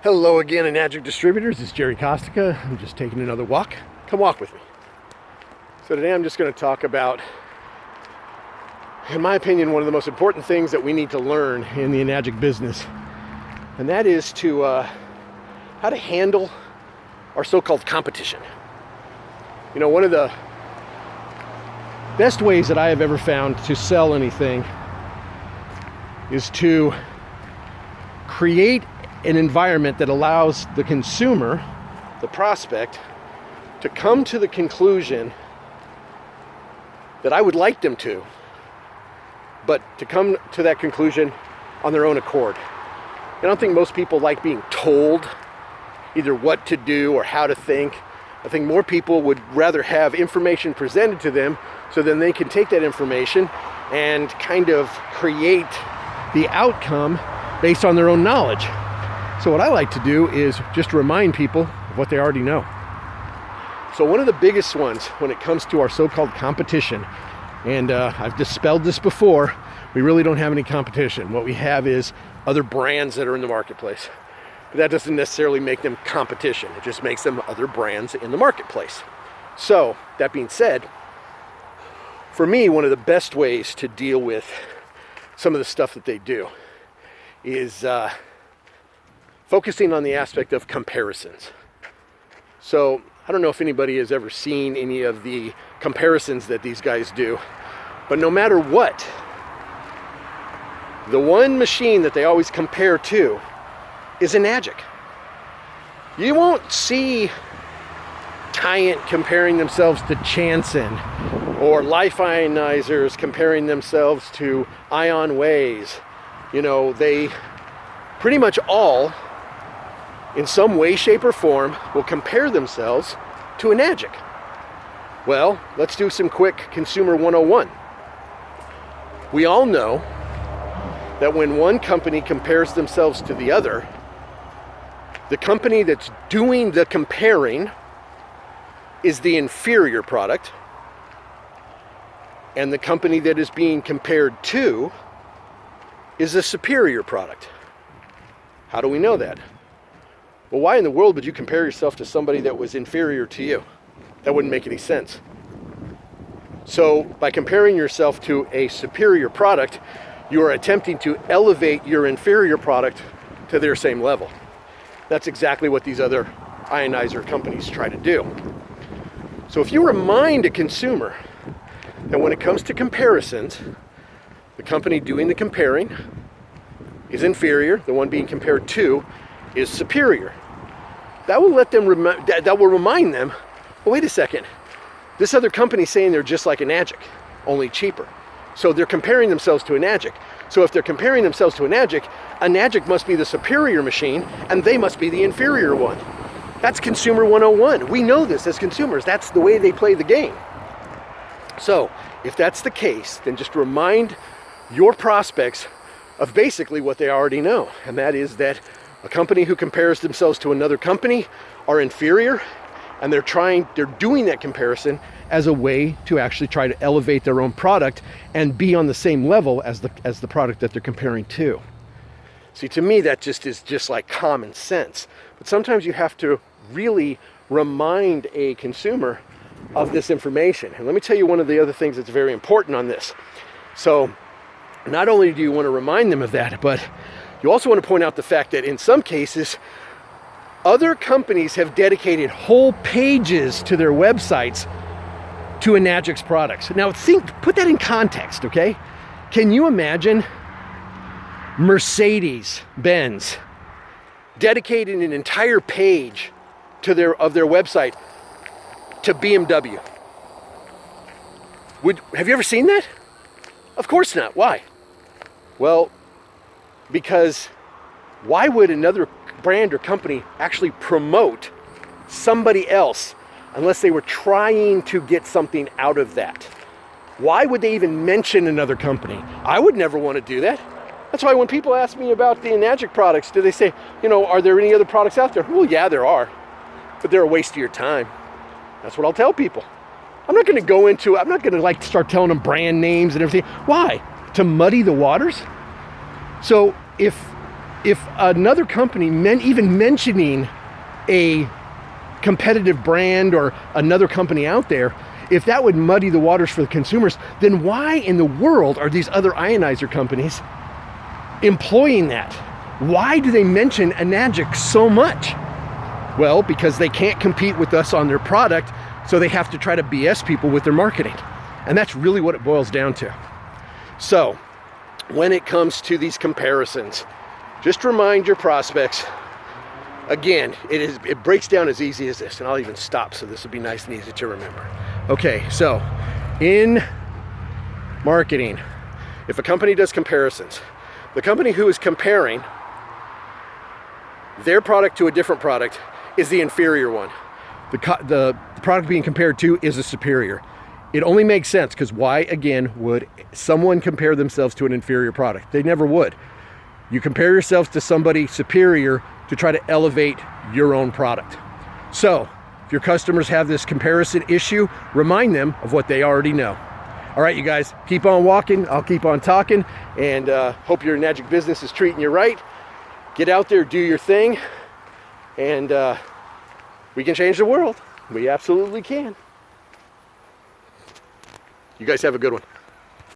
Hello again, Enagic Distributors. It's Jerry Kostecka. I'm just taking another walk. Come walk with me. So today I'm just going to talk about, in my opinion, one of the most important things that we need to learn in the Enagic business. And that is how to handle our so-called competition. You know, one of the best ways that I have ever found to sell anything is to create an environment that allows the consumer, the prospect, to come to the conclusion that I would like them to, but to come to that conclusion on their own accord. I don't think most people like being told either what to do or how to think. I think more people would rather have information presented to them so then they can take that information and kind of create the outcome based on their own knowledge. So what I like to do is just remind people of what they already know. So one of the biggest ones when it comes to our so-called competition, and I've dispelled this before, we really don't have any competition. What we have is other brands that are in the marketplace. But that doesn't necessarily make them competition. It just makes them other brands in the marketplace. So that being said, for me, one of the best ways to deal with some of the stuff that they do is focusing on the aspect of comparisons. So I don't know if anybody has ever seen any of the comparisons that these guys do, but no matter what, the one machine that they always compare to is Enagic. You won't see Tyant comparing themselves to Chanson or Life Ionizers comparing themselves to Ion Ways. You know, they pretty much all, in some way, shape, or form, will compare themselves to Enagic. Well, let's do some quick Consumer 101. We all know that when one company compares themselves to the other, the company that's doing the comparing is the inferior product, and the company that is being compared to is the superior product. How do we know that? Well, why in the world would you compare yourself to somebody that was inferior to you? That wouldn't make any sense. So by comparing yourself to a superior product, you are attempting to elevate your inferior product to their same level. That's exactly what these other ionizer companies try to do. So if you remind a consumer that when it comes to comparisons, the company doing the comparing is inferior, the one being compared to is superior, that will let them that will remind them, well, wait a second, this other company's saying they're just like Enagic, only cheaper. So they're comparing themselves to Enagic. So if they're comparing themselves to Enagic, Enagic must be the superior machine and they must be the inferior one. That's Consumer 101. We know this as consumers. That's the way they play the game. So if that's the case, then just remind your prospects of basically what they already know, and that is that a company who compares themselves to another company are inferior, and they're doing that comparison as a way to actually try to elevate their own product and be on the same level as the product that they're comparing to. See, to me, that is just like common sense. But sometimes you have to really remind a consumer of this information. And let me tell you one of the other things that's very important on this. So not only do you want to remind them of that, but you also want to point out the fact that in some cases, other companies have dedicated whole pages to their websites to Enagic's products. Now put that in context, okay? Can you imagine Mercedes-Benz dedicating an entire page to their website to BMW? Have you ever seen that? Of course not. Why? Well, because why would another brand or company actually promote somebody else unless they were trying to get something out of that? Why would they even mention another company? I would never want to do that. That's why when people ask me about the Enagic products, do they say, are there any other products out there? Well, yeah, there are, but they're a waste of your time. That's what I'll tell people. I'm not going to start telling them brand names and everything. Why? To muddy the waters? So if if another company, even mentioning a competitive brand or another company out there, if that would muddy the waters for the consumers, then why in the world are these other ionizer companies employing that? Why do they mention Enagic so much? Well, because they can't compete with us on their product, so they have to try to BS people with their marketing. And that's really what it boils down to. So, when it comes to these comparisons, just remind your prospects, again, it breaks down as easy as this, and I'll even stop so this will be nice and easy to remember. Okay, so in marketing, if a company does comparisons, the company who is comparing their product to a different product is the inferior one. The product being compared to is a superior. It only makes sense because why, again, would someone compare themselves to an inferior product? They never would. You compare yourselves to somebody superior to try to elevate your own product. So, if your customers have this comparison issue, remind them of what they already know. All right, you guys, keep on walking. I'll keep on talking, and hope your Enagic business is treating you right. Get out there, do your thing, and we can change the world. We absolutely can. You guys have a good one.